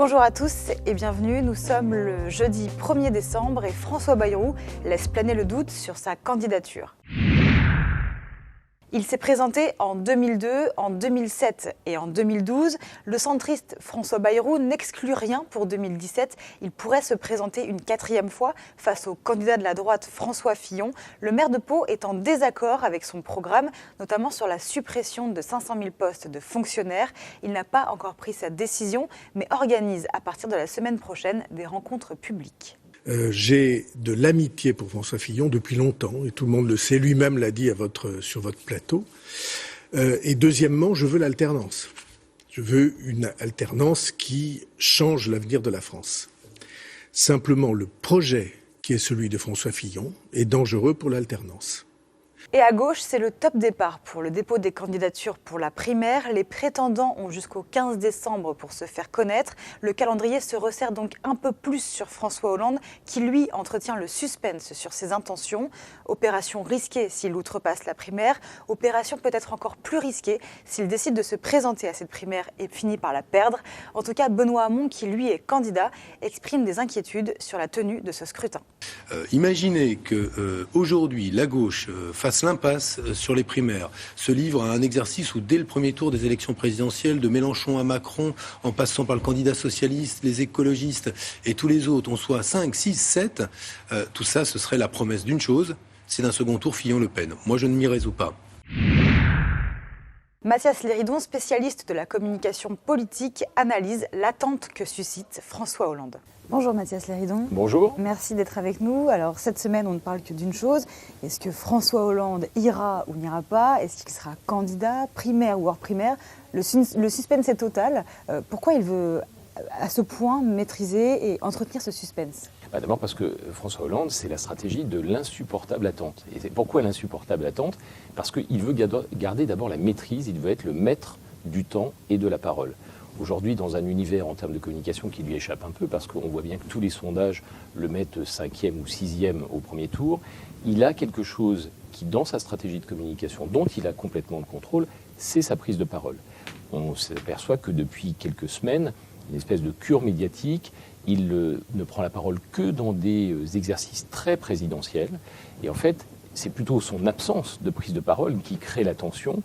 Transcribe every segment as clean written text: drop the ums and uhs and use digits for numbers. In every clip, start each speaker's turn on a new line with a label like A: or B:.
A: Bonjour à tous et bienvenue. Nous sommes le jeudi 1er décembre et François Bayrou laisse planer le doute sur sa candidature. Il s'est présenté en 2002, en 2007 et en 2012. Le centriste François Bayrou n'exclut rien pour 2017. Il pourrait se présenter une 4e fois face au candidat de la droite François Fillon. Le maire de Pau est en désaccord avec son programme, notamment sur la suppression de 500 000 postes de fonctionnaires. Il n'a pas encore pris sa décision, mais organise à partir de la semaine prochaine des rencontres publiques.
B: J'ai de l'amitié pour François Fillon depuis longtemps, et tout le monde le sait, lui-même l'a dit sur votre plateau. Et deuxièmement, je veux l'alternance. Je veux une alternance qui change l'avenir de la France. Simplement, le projet qui est celui de François Fillon est dangereux pour l'alternance.
A: Et à gauche, c'est le top départ pour le dépôt des candidatures pour la primaire. Les prétendants ont jusqu'au 15 décembre pour se faire connaître. Le calendrier se resserre donc un peu plus sur François Hollande, qui lui entretient le suspense sur ses intentions. Opération risquée s'il outrepasse la primaire, opération peut-être encore plus risquée s'il décide de se présenter à cette primaire et finit par la perdre. En tout cas, Benoît Hamon, qui lui est candidat, exprime des inquiétudes sur la tenue de ce scrutin.
C: Imaginez qu'aujourd'hui, la gauche fasse l'impasse sur les primaires, se livre à un exercice où dès le premier tour des élections présidentielles, de Mélenchon à Macron, en passant par le candidat socialiste, les écologistes et tous les autres, on soit 5, 6, 7, tout ça, ce serait la promesse d'une chose, c'est d'un second tour Fillon-Le Pen. Moi, je ne m'y résous pas.
A: Mathias Léridon, spécialiste de la communication politique, analyse l'attente que suscite François Hollande. Bonjour Mathias Léridon.
D: Bonjour.
A: Merci d'être avec nous. Alors cette semaine, on ne parle que d'une chose. Est-ce que François Hollande ira ou n'ira pas? Est-ce qu'il sera candidat, primaire ou hors primaire? Le suspense est total. Pourquoi il veut à ce point maîtriser et entretenir ce suspense?
D: D'abord parce que François Hollande, c'est la stratégie de l'insupportable attente. Et pourquoi l'insupportable attente? Parce qu'il veut garder d'abord la maîtrise, il veut être le maître du temps et de la parole. Aujourd'hui, dans un univers en termes de communication qui lui échappe un peu, parce qu'on voit bien que tous les sondages le mettent 5e ou 6e au premier tour, il a quelque chose qui, dans sa stratégie de communication, dont il a complètement le contrôle, c'est sa prise de parole. On s'aperçoit que depuis quelques semaines, une espèce de cure médiatique, il ne prend la parole que dans des exercices très présidentiels. Et en fait, c'est plutôt son absence de prise de parole qui crée la tension.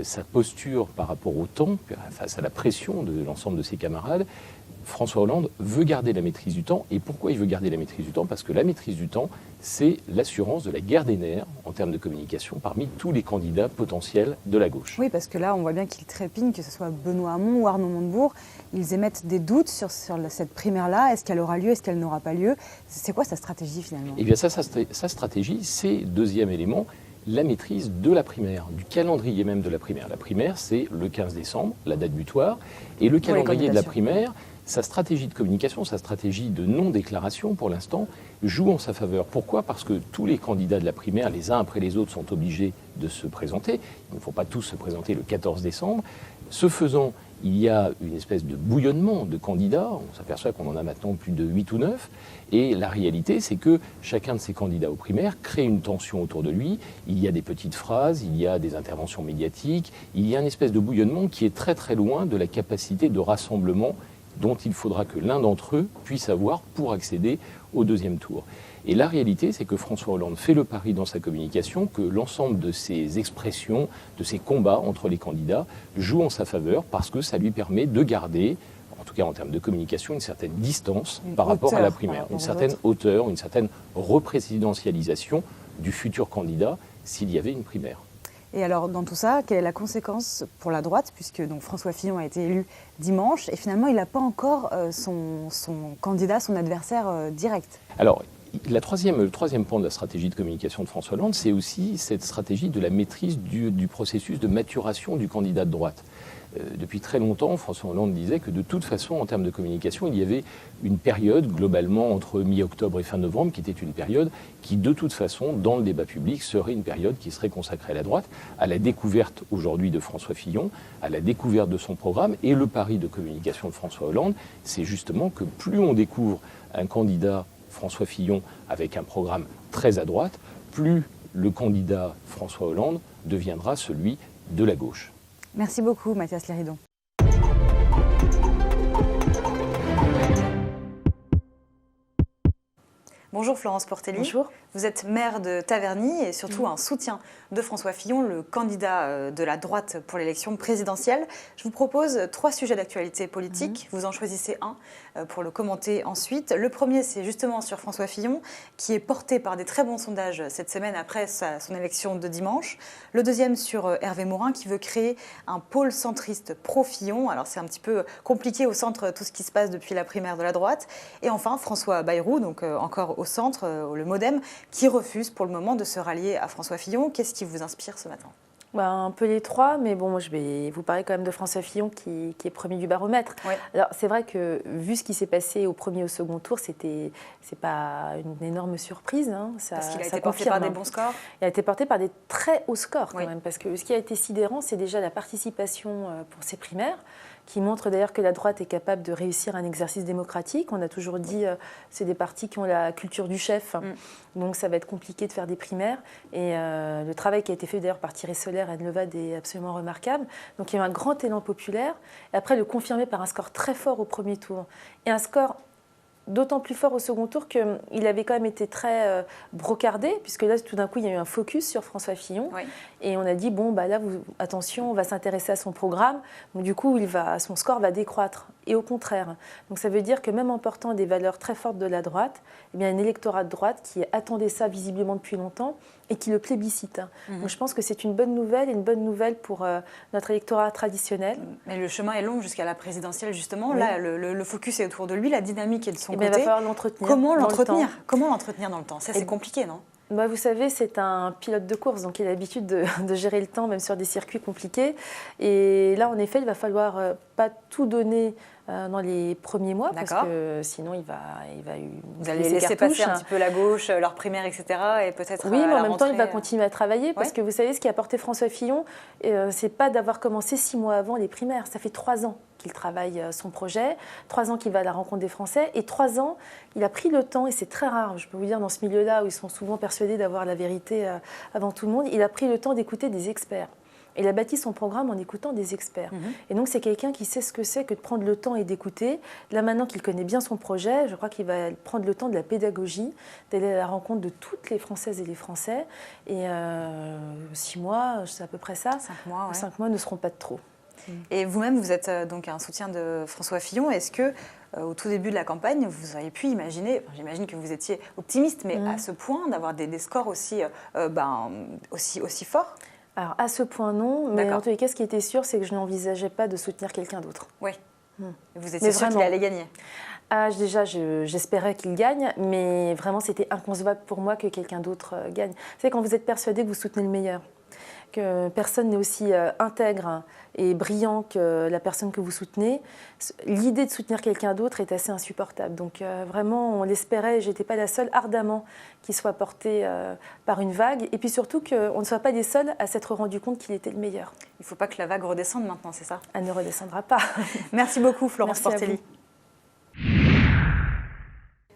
D: Sa posture par rapport au temps, face à la pression de l'ensemble de ses camarades, François Hollande veut garder la maîtrise du temps. Et pourquoi il veut garder la maîtrise du temps? Parce que la maîtrise du temps, c'est l'assurance de la guerre des nerfs en termes de communication parmi tous les candidats potentiels de la gauche.
A: Oui, parce que là, on voit bien qu'il trépigne, que ce soit Benoît Hamon ou Arnaud Montebourg. Ils émettent des doutes sur cette primaire-là. Est-ce qu'elle aura lieu? Est-ce qu'elle n'aura pas lieu? C'est quoi sa stratégie finalement?
D: Eh bien, sa stratégie, c'est, deuxième élément, la maîtrise de la primaire, du calendrier même de la primaire. La primaire, c'est le 15 décembre, la date butoir. Et le calendrier de la primaire, sa stratégie de communication, sa stratégie de non-déclaration, pour l'instant, joue en sa faveur. Pourquoi? Parce que tous les candidats de la primaire, les uns après les autres, sont obligés de se présenter. Il ne faut pas tous se présenter le 14 décembre. Ce faisant, il y a une espèce de bouillonnement de candidats. On s'aperçoit qu'on en a maintenant plus de 8 ou 9. Et la réalité, c'est que chacun de ces candidats aux primaires crée une tension autour de lui. Il y a des petites phrases, il y a des interventions médiatiques. Il y a une espèce de bouillonnement qui est très très loin de la capacité de rassemblement dont il faudra que l'un d'entre eux puisse avoir pour accéder au deuxième tour. Et la réalité, c'est que François Hollande fait le pari dans sa communication que l'ensemble de ses expressions, de ses combats entre les candidats jouent en sa faveur parce que ça lui permet de garder, en tout cas en termes de communication, une certaine distance par rapport à la primaire, une certaine hauteur, une certaine représidentialisation du futur candidat s'il y avait une primaire.
A: Et alors, dans tout ça, quelle est la conséquence pour la droite, puisque donc, François Fillon a été élu dimanche, et finalement, il n'a pas encore son candidat, son adversaire direct?
D: Alors, le troisième point de la stratégie de communication de François Hollande, c'est aussi cette stratégie de la maîtrise du processus de maturation du candidat de droite. Depuis très longtemps, François Hollande disait que de toute façon, en termes de communication, il y avait une période, globalement, entre mi-octobre et fin novembre, qui était une période qui, de toute façon, dans le débat public, serait une période qui serait consacrée à la droite, à la découverte aujourd'hui de François Fillon, à la découverte de son programme. Et le pari de communication de François Hollande, c'est justement que plus on découvre un candidat, François Fillon, avec un programme très à droite, plus le candidat François Hollande deviendra celui de la gauche.
A: Merci beaucoup, Mathias Léridon. Bonjour Florence Portelli.
E: Bonjour.
A: Vous êtes maire de Taverny et surtout un soutien de François Fillon, le candidat de la droite pour l'élection présidentielle. Je vous propose 3 sujets d'actualité politique. Vous en choisissez un pour le commenter ensuite. Le premier, c'est justement sur François Fillon, qui est porté par des très bons sondages cette semaine après son élection de dimanche. Le deuxième sur Hervé Morin, qui veut créer un pôle centriste pro-Fillon. Alors c'est un petit peu compliqué au centre, tout ce qui se passe depuis la primaire de la droite. Et enfin, François Bayrou, donc encore au centre, le MoDem, qui refuse pour le moment de se rallier à François Fillon. Qu'est-ce qui vous inspire ce matin ?
E: Un peu les 3, mais bon, je vais vous parler quand même de François Fillon qui est premier du baromètre.
A: Ouais.
E: Alors c'est vrai que vu ce qui s'est passé au premier et au second tour, c'est pas une énorme surprise.
A: Parce qu'il a été porté par des bons scores.
E: Il a été porté par des très hauts scores quand
A: oui.
E: même, parce que ce qui a été sidérant, c'est déjà la participation pour ces primaires, qui montre d'ailleurs que la droite est capable de réussir un exercice démocratique. On a toujours dit c'est des partis qui ont la culture du chef, donc ça va être compliqué de faire des primaires. Et le travail qui a été fait d'ailleurs par Thierry Solaire et Anne Levade est absolument remarquable. Donc il y a eu un grand élan populaire, et après le confirmer par un score très fort au premier tour, et un score d'autant plus fort au second tour qu'il avait quand même été très brocardé, puisque là, tout d'un coup, il y a eu un focus sur François Fillon.
A: Oui.
E: Et on a dit, bon, là, attention, on va s'intéresser à son programme. Donc, du coup, son score va décroître. Et au contraire. Donc, ça veut dire que même en portant des valeurs très fortes de la droite, eh bien, un électorat de droite qui attendait ça visiblement depuis longtemps et qui le plébiscite. Donc, je pense que c'est une bonne nouvelle pour notre électorat traditionnel.
A: Mais le chemin est long jusqu'à la présidentielle, justement. Oui. Là, le focus est autour de lui, la dynamique est de son côté.
E: Il va falloir l'entretenir.
A: Comment l'entretenir dans le temps ? Ça, c'est compliqué, non ?
E: Vous savez, c'est un pilote de course, donc il a l'habitude de gérer le temps, même sur des circuits compliqués. Et là, en effet, il va falloir pas tout donner dans les premiers mois, parce que sinon, il va
A: Vous allez laisser passer un petit peu la gauche, leur primaire, etc. Et peut-être
E: oui, mais en même temps, il va continuer à travailler, parce que vous savez, ce qui a porté François Fillon, c'est pas d'avoir commencé 6 mois avant les primaires. Ça fait 3 ans qu'il travaille son projet, 3 ans qu'il va à la rencontre des Français, et 3 ans, il a pris le temps, et c'est très rare, je peux vous dire, dans ce milieu-là où ils sont souvent persuadés d'avoir la vérité avant tout le monde, il a pris le temps d'écouter des experts. Il a bâti son programme en écoutant des experts. Et donc, c'est quelqu'un qui sait ce que c'est que de prendre le temps et d'écouter. Là, maintenant qu'il connaît bien son projet, je crois qu'il va prendre le temps de la pédagogie, d'aller à la rencontre de toutes les Françaises et les Français. Et 6 mois, c'est à peu près ça.
A: 5 mois, ouais.
E: 5 mois ne seront pas de trop.
A: Et vous-même, vous êtes donc un soutien de François Fillon. Est-ce que, au tout début de la campagne, vous auriez pu imaginer, j'imagine que vous étiez optimiste, mais à ce point d'avoir des scores aussi forts ?
E: Alors, à ce point, non. Mais en tous les cas, ce qui était sûr, c'est que je n'envisageais pas de soutenir quelqu'un d'autre.
A: Oui. Vous étiez sûr qu'il allait gagner ?
E: Déjà, j'espérais qu'il gagne, mais vraiment, c'était inconcevable pour moi que quelqu'un d'autre gagne. Vous savez, quand vous êtes persuadé que vous soutenez le meilleur, que personne n'est aussi intègre et brillant que la personne que vous soutenez, l'idée de soutenir quelqu'un d'autre est assez insupportable. Donc vraiment, on l'espérait, et je n'étais pas la seule ardemment qui soit portée par une vague. Et puis surtout qu'on ne soit pas les seuls à s'être rendu compte qu'il était le meilleur.
A: Il ne faut pas que la vague redescende maintenant, c'est ça ?
E: Elle ne redescendra pas.
A: Merci beaucoup Florence Portelli.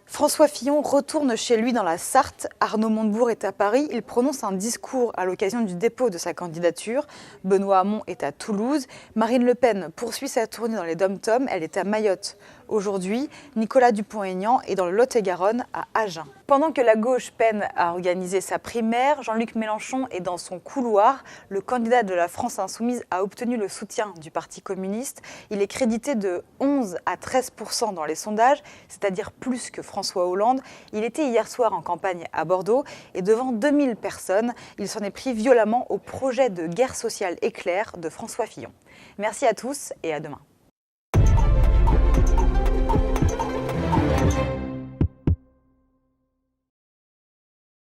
F: François Fillon retourne chez lui dans la Sarthe. Arnaud Montebourg est à Paris. Il prononce un discours à l'occasion du dépôt de sa candidature. Benoît Hamon est à Toulouse. Marine Le Pen poursuit sa tournée dans les DOM-TOM. Elle est à Mayotte aujourd'hui. Nicolas Dupont-Aignan est dans le Lot-et-Garonne à Agen. Pendant que la gauche peine à organiser sa primaire, Jean-Luc Mélenchon est dans son couloir. Le candidat de la France Insoumise a obtenu le soutien du Parti communiste. Il est crédité de 11 à 13% dans les sondages, c'est-à-dire plus que François Hollande. Il était hier soir en campagne à Bordeaux et devant 2000 personnes, il s'en est pris violemment au projet de guerre sociale éclair de François Fillon. Merci à tous et à demain.